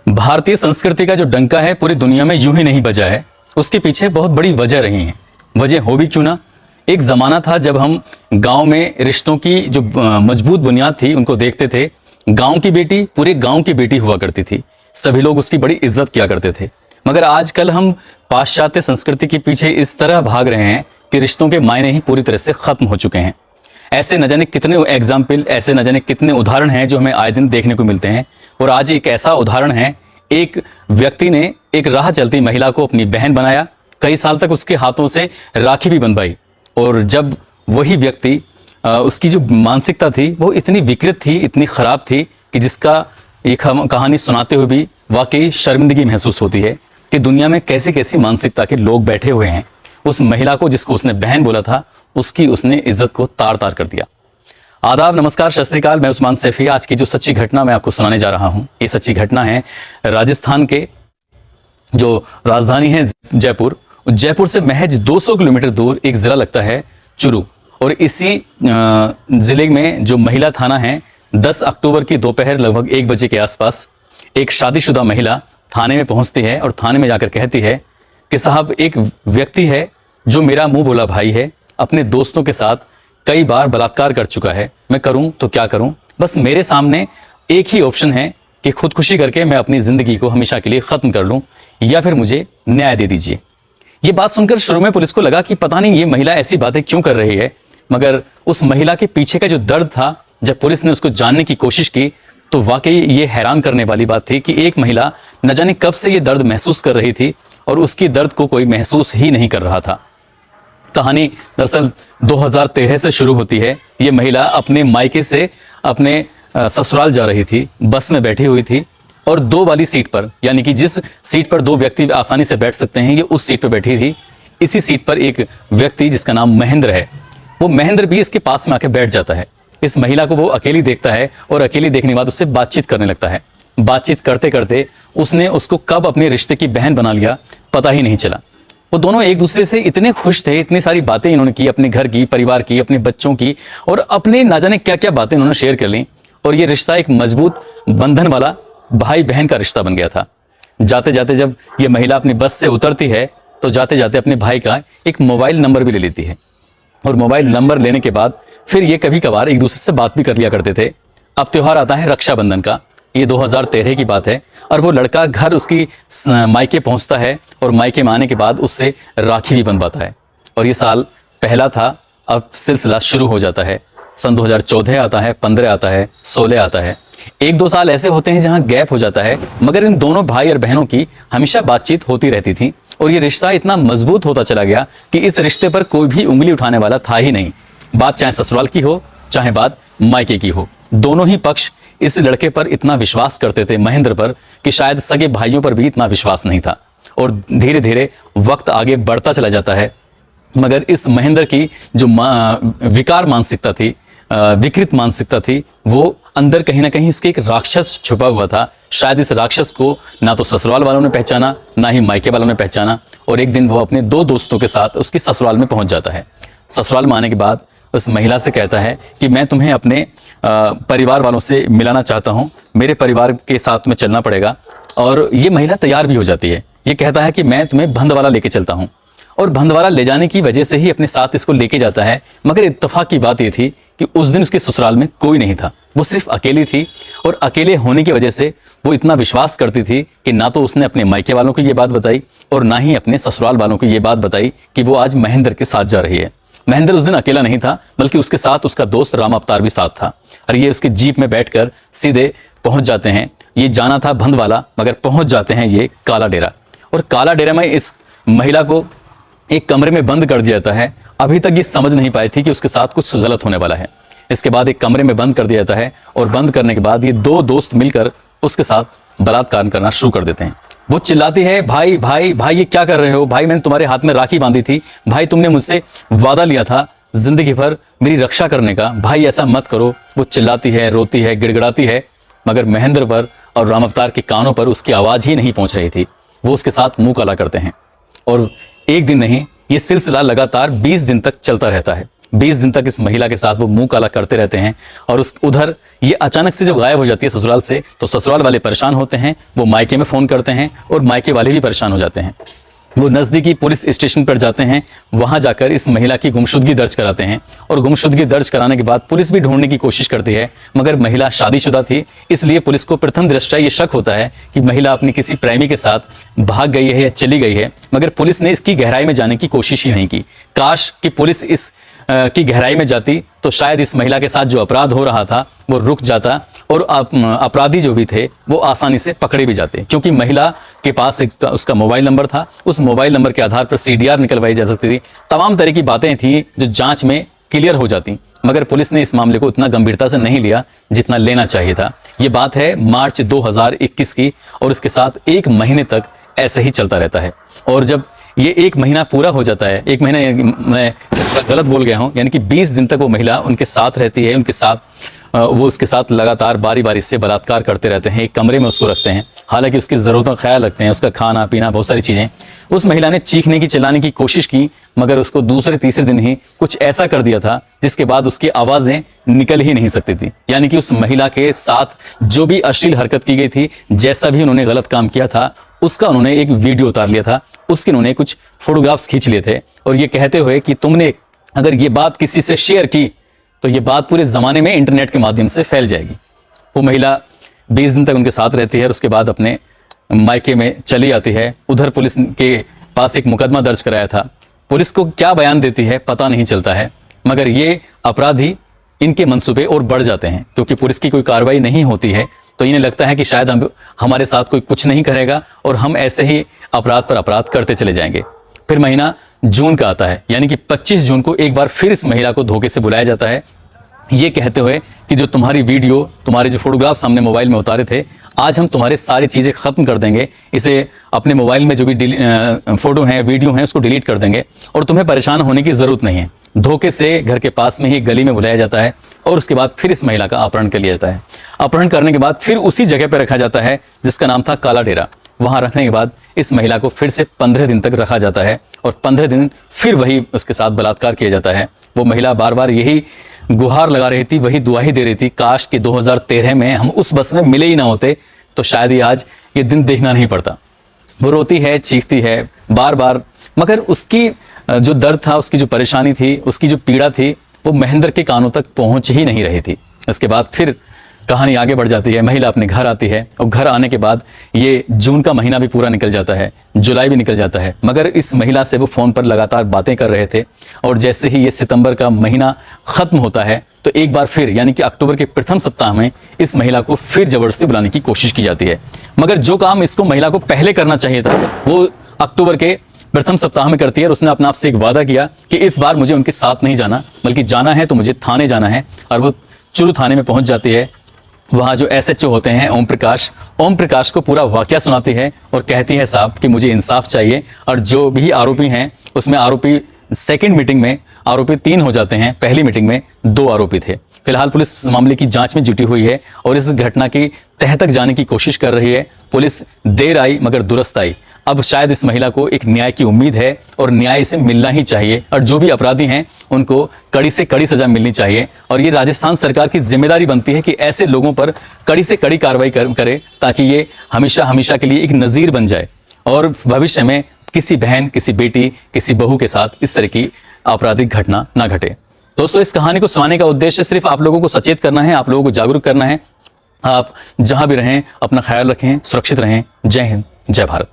भारतीय संस्कृति का जो डंका है पूरी दुनिया में यूं ही नहीं बजा है। उसके पीछे बहुत बड़ी वजह रही है। वजह हो भी क्यों ना, एक जमाना था जब हम गांव में रिश्तों की जो मजबूत बुनियाद थी उनको देखते थे। गांव की बेटी पूरे गांव की बेटी हुआ करती थी, सभी लोग उसकी बड़ी इज्जत किया करते थे। मगर आजकल हम पाश्चात्य संस्कृति के पीछे इस तरह भाग रहे हैं कि रिश्तों के मायने ही पूरी तरह से खत्म हो चुके हैं। ऐसे न जाने कितने एग्जाम्पल, ऐसे न जाने कितने उदाहरण हैं जो हमें आए दिन देखने को मिलते हैं। और आज एक ऐसा उदाहरण है, एक व्यक्ति ने एक राह चलती महिला को अपनी बहन बनाया, कई साल तक उसके हाथों से राखी भी बंधवाई। और जब वही व्यक्ति उसकी जो मानसिकता थी वो इतनी विकृत थी, इतनी खराब थी कि जिसका एक कहानी सुनाते हुए भी वाकई शर्मिंदगी महसूस होती है कि दुनिया में कैसी कैसी मानसिकता के लोग बैठे हुए हैं। उस महिला को जिसको उसने बहन बोला था, उसकी उसने इज्जत को तार तार कर दिया। आदाब, नमस्कार, सत श्री अकाल। मैं उस्मान सैफी। आज की जो सच्ची घटना मैं आपको सुनाने जा रहा हूं, ये सच्ची घटना है राजस्थान के जो राजधानी है जयपुर। जयपुर से महज 200 किलोमीटर दूर एक जिला लगता है चुरू। और इसी जिले में जो महिला थाना है, 10 अक्टूबर की दोपहर लगभग 1 बजे के आसपास एक शादीशुदा महिला थाने में पहुंचती है और थाने में जाकर कहती है कि साहब, एक व्यक्ति है जो मेरा मुंह बोला भाई है, अपने दोस्तों के साथ कई बार बलात्कार कर चुका है। मैं करूं तो क्या करूं? बस मेरे सामने एक ही ऑप्शन है कि खुदकुशी करके मैं अपनी जिंदगी को हमेशा के लिए खत्म कर लूं, या फिर मुझे न्याय दे दीजिए। ये बात सुनकर शुरू में पुलिस को लगा कि पता नहीं ये महिला ऐसी बातें क्यों कर रही है। मगर उस महिला के पीछे का जो दर्द था, जब पुलिस ने उसको जानने की कोशिश की तो वाकई ये हैरान करने वाली बात थी कि एक महिला न जाने कब से ये दर्द महसूस कर रही थी और उसकी दर्द को कोई महसूस ही नहीं कर रहा था। कहानी दरअसल 2013 से शुरू होती है। ये महिला अपने मायके से अपने ससुराल जा रही थी, बस में बैठी हुई थी और 2 वाली सीट पर, यानी कि जिस सीट पर 2 व्यक्ति आसानी से बैठ सकते हैं, ये उस सीट पर बैठी थी। इसी सीट पर एक व्यक्ति जिसका नाम महेंद्र है, वो महेंद्र भी इसके पास में आके बैठ जाता है। इस महिला को वो अकेली देखता है और अकेली देखने के बाद उससे बातचीत करने लगता है। बातचीत करते करते उसने उसको कब अपने रिश्ते की बहन बना लिया पता ही नहीं चला। वो दोनों एक दूसरे से इतने खुश थे, इतनी सारी बातें इन्होंने की, अपने घर की, परिवार की, अपने बच्चों की, और अपने ना जाने क्या क्या बातें इन्होंने शेयर कर ली। और ये रिश्ता एक मजबूत बंधन वाला भाई बहन का रिश्ता बन गया था। जाते जाते जब ये महिला अपनी बस से उतरती है तो जाते जाते अपने भाई का एक मोबाइल नंबर भी ले लेती है। और मोबाइल नंबर लेने के बाद फिर ये कभी कभार एक दूसरे से बात भी कर लिया करते थे। अब त्योहार आता है रक्षाबंधन का, ये 2013 की बात है। और वो लड़का घर उसकी मायके पहुंचता है और मायके में आने के बाद उससे राखी भी बंधवाता है। और ये साल पहला था, अब सिलसिला शुरू हो जाता है। सन 2014 आता है, 15 आता है, 16 आता है। 1-2 साल ऐसे होते हैं जहां गैप हो जाता है, मगर इन दोनों भाई और बहनों की हमेशा बातचीत होती रहती थी। और ये रिश्ता इतना मजबूत होता चला गया कि इस रिश्ते पर कोई भी उंगली उठाने वाला था ही नहीं। बात चाहे ससुराल की हो, चाहे बात मायके की हो, दोनों ही पक्ष इस लड़के पर इतना विश्वास करते थे, महेंद्र पर, कि शायद सगे भाइयों पर भी इतना विश्वास नहीं था। और धीरे धीरे वक्त आगे बढ़ता चला जाता है, मगर इस महेंद्र की जो विकार मानसिकता थी, विकृत मानसिकता थी, वो अंदर कहीं ना कहीं इसके एक राक्षस छुपा हुआ था। शायद इस राक्षस को ना तो ससुराल वालों ने पहचाना, ना ही मायके वालों ने पहचाना। और एक दिन वो अपने 2 दोस्तों के साथ उसकी ससुराल में पहुंच जाता है। ससुराल में आने के बाद उस महिला से कहता है कि मैं तुम्हें अपने परिवार वालों से मिलाना चाहता हूं, मेरे परिवार के साथ में चलना पड़ेगा। और ये महिला तैयार भी हो जाती है। ये कहता है कि मैं तुम्हें भंदवाला लेके चलता हूं। और भंदवाला ले जाने की वजह से ही अपने साथ इसको लेके जाता है। मगर इत्तेफाक की बात यह थी कि उस दिन उसके ससुराल में कोई नहीं था, वो सिर्फ अकेली थी। और अकेले होने की वजह से वो इतना विश्वास करती थी कि ना तो उसने अपने मायके वालों को ये बात बताई और ना ही अपने ससुराल वालों को ये बात बताई कि वो आज महेंद्र के साथ जा रही है। महेंद्र उस दिन अकेला नहीं था, बल्कि उसके साथ उसका दोस्त राम अवतार भी साथ था। और ये उसके जीप में बैठकर सीधे पहुंच जाते हैं। ये जाना था भंदवाला, मगर पहुंच जाते हैं ये काला डेरा। और काला डेरा में इस महिला को एक कमरे में बंद कर दिया जाता है। अभी तक ये समझ नहीं पाई थी कि उसके साथ कुछ गलत होने वाला है। इसके बाद एक कमरे में बंद कर दिया जाता है और बंद करने के बाद ये 2 दोस्त मिलकर उसके साथ बलात्कार करना शुरू कर देते हैं। वो चिल्लाती है, भाई भाई भाई, ये क्या कर रहे हो? भाई मैंने तुम्हारे हाथ में राखी बांधी थी, भाई तुमने मुझसे वादा लिया था जिंदगी भर मेरी रक्षा करने का, भाई ऐसा मत करो। वो चिल्लाती है, रोती है, गिड़गिड़ाती है, मगर महेंद्र पर और राम अवतार के कानों पर उसकी आवाज ही नहीं पहुंच रही थी। वो उसके साथ मुंह काला करते हैं। और एक दिन नहीं, ये सिलसिला लगातार 20 दिन तक चलता रहता है। 20 दिन तक इस महिला के साथ वो मुंह काला करते रहते हैं। और उस उधर ये अचानक से जब गायब हो जाती है ससुराल से, तो ससुराल वाले परेशान होते हैं, वो मायके में फ़ोन करते हैं और मायके वाले भी परेशान हो जाते हैं। वो नज़दीकी पुलिस स्टेशन पर जाते हैं, वहां जाकर इस महिला की गुमशुदगी दर्ज कराते हैं। और गुमशुदगी दर्ज कराने के बाद पुलिस भी ढूंढने की कोशिश करती है, मगर महिला शादीशुदा थी, इसलिए पुलिस को प्रथम दृष्टया ये शक होता है कि महिला अपनी किसी प्रेमी के साथ भाग गई है या चली गई है। मगर पुलिस ने इसकी गहराई में जाने की कोशिश ही नहीं की। काश कि पुलिस इस की गहराई में जाती तो शायद इस महिला के साथ जो अपराध हो रहा था वो रुक जाता और अपराधी जो भी थे वो आसानी से पकड़े भी जाते, क्योंकि महिला के पास एक उसका मोबाइल नंबर था। उस मोबाइल नंबर के आधार पर CDR निकलवाई जा सकती थी। तमाम तरह की बातें थी जो जांच में क्लियर हो जाती, मगर पुलिस ने इस मामले को उतना गंभीरता से नहीं लिया जितना लेना चाहिए था। ये बात है मार्च 2021 की, और इसके साथ 1 महीने तक ऐसे ही चलता रहता है। और जब ये 1 महीना पूरा हो जाता है, 1 महीना मैं गलत बोल गया हूं, यानी कि 20 दिन तक वो महिला उनके साथ रहती है, उनके साथ वो उसके साथ लगातार बारी बारी से बलात्कार करते रहते हैं, एक कमरे में उसको रखते हैं, हालांकि उसकी ज़रूरतों का ख्याल रखते हैं, उसका खाना पीना बहुत सारी चीज़ें। उस महिला ने चीखने की चिल्लाने की कोशिश की, मगर उसको दूसरे तीसरे दिन ही कुछ ऐसा कर दिया था जिसके बाद उसकी आवाज़ें निकल ही नहीं सकती थी। यानी कि उस महिला के साथ जो भी अश्लील हरकत की गई थी, जैसा भी उन्होंने गलत काम किया था, उसका उन्होंने एक वीडियो उतार लिया था, उसके उन्होंने कुछ फोटोग्राफ्स खींच लिए थे, और ये कहते हुए कि तुमने अगर ये बात किसी से शेयर की तो ये बात पूरे ज़माने में इंटरनेट के माध्यम से फैल जाएगी। वो महिला 20 दिन तक उनके साथ रहती है और उसके बाद अपने मायके में चली आती है। उधर पुलिस के पास एक मुकदमा दर्ज कराया था। पुलिस को क्या बयान देती है पता नहीं चलता है, मगर ये अपराधी इनके मंसूबे और बढ़ जाते हैं, क्योंकि पुलिस की कोई कार्रवाई नहीं होती है तो इन्हें लगता है कि शायद हमारे साथ कोई कुछ नहीं करेगा और हम ऐसे ही अपराध पर अपराध करते चले जाएंगे। फिर महीना जून का आता है, यानी कि 25 जून को एक बार फिर इस महिला को धोखे से बुलाया जाता है, ये कहते हुए कि जो तुम्हारी वीडियो, तुम्हारे जो फोटोग्राफ्स हमने मोबाइल में उतारे थे, आज हम तुम्हारे सारी चीज़ें ख़त्म कर देंगे, इसे अपने मोबाइल में जो भी फोटो हैं, वीडियो हैं, उसको डिलीट कर देंगे और तुम्हें परेशान होने की ज़रूरत नहीं है। धोखे से घर के पास में ही गली में बुलाया जाता है और उसके बाद फिर इस महिला का अपहरण कर लिया जाता है। अपहरण करने के बाद फिर उसी जगह पर रखा जाता है जिसका नाम था काला डेरा। वहां रखने के बाद इस महिला को फिर से 15 दिन तक रखा जाता है और 15 दिन फिर वही उसके साथ बलात्कार किया जाता है। वो महिला बार बार यही गुहार लगा रही थी, वही दुआ ही दे रही थी, काश कि 2013 में हम उस बस में मिले ही ना होते तो शायद ही आज ये दिन देखना नहीं पड़ता। वो रोती है, चीखती है बार बार, मगर उसकी जो दर्द था, उसकी जो परेशानी थी, उसकी जो पीड़ा थी, वो महेंद्र के कानों तक पहुंच ही नहीं रही थी। इसके बाद फिर कहानी आगे बढ़ जाती है। महिला अपने घर आती है और घर आने के बाद ये जून का महीना भी पूरा निकल जाता है, जुलाई भी निकल जाता है, मगर इस महिला से वो फ़ोन पर लगातार बातें कर रहे थे। और जैसे ही ये सितंबर का महीना ख़त्म होता है तो एक बार फिर, यानी कि अक्टूबर के प्रथम सप्ताह में इस महिला को फिर ज़बरदस्ती बुलाने की कोशिश की जाती है। मगर जो काम इसको महिला को पहले करना चाहिए था वो अक्टूबर के प्रथम सप्ताह में करती है। और उसने अपने आप से एक वादा किया कि इस बार मुझे उनके साथ नहीं जाना, बल्कि जाना है तो मुझे थाने जाना है। और वो चुरू थाने में पहुंच जाती है। वहाँ जो SHO होते हैं ओम प्रकाश को पूरा वाकया सुनाती है और कहती है साहब कि मुझे इंसाफ चाहिए। और जो भी आरोपी हैं उसमें आरोपी सेकंड मीटिंग में आरोपी 3 हो जाते हैं, पहली मीटिंग में 2 आरोपी थे। फिलहाल पुलिस इस मामले की जांच में जुटी हुई है और इस घटना की तह तक जाने की कोशिश कर रही है। पुलिस देर आई मगर दुरुस्त आई। अब शायद इस महिला को एक न्याय की उम्मीद है और न्याय इसे मिलना ही चाहिए, और जो भी अपराधी हैं उनको कड़ी से कड़ी सजा मिलनी चाहिए। और ये राजस्थान सरकार की जिम्मेदारी बनती है कि ऐसे लोगों पर कड़ी से कड़ी कार्रवाई करे, ताकि ये हमेशा हमेशा के लिए एक नज़ीर बन जाए और भविष्य में किसी बहन, किसी बेटी, किसी बहू के साथ इस तरह की आपराधिक घटना ना घटे। दोस्तों, इस कहानी को सुनाने का उद्देश्य सिर्फ आप लोगों को सचेत करना है, आप लोगों को जागरूक करना है। आप जहां भी रहें अपना ख्याल रखें, सुरक्षित रहें। जय हिंद, जय भारत।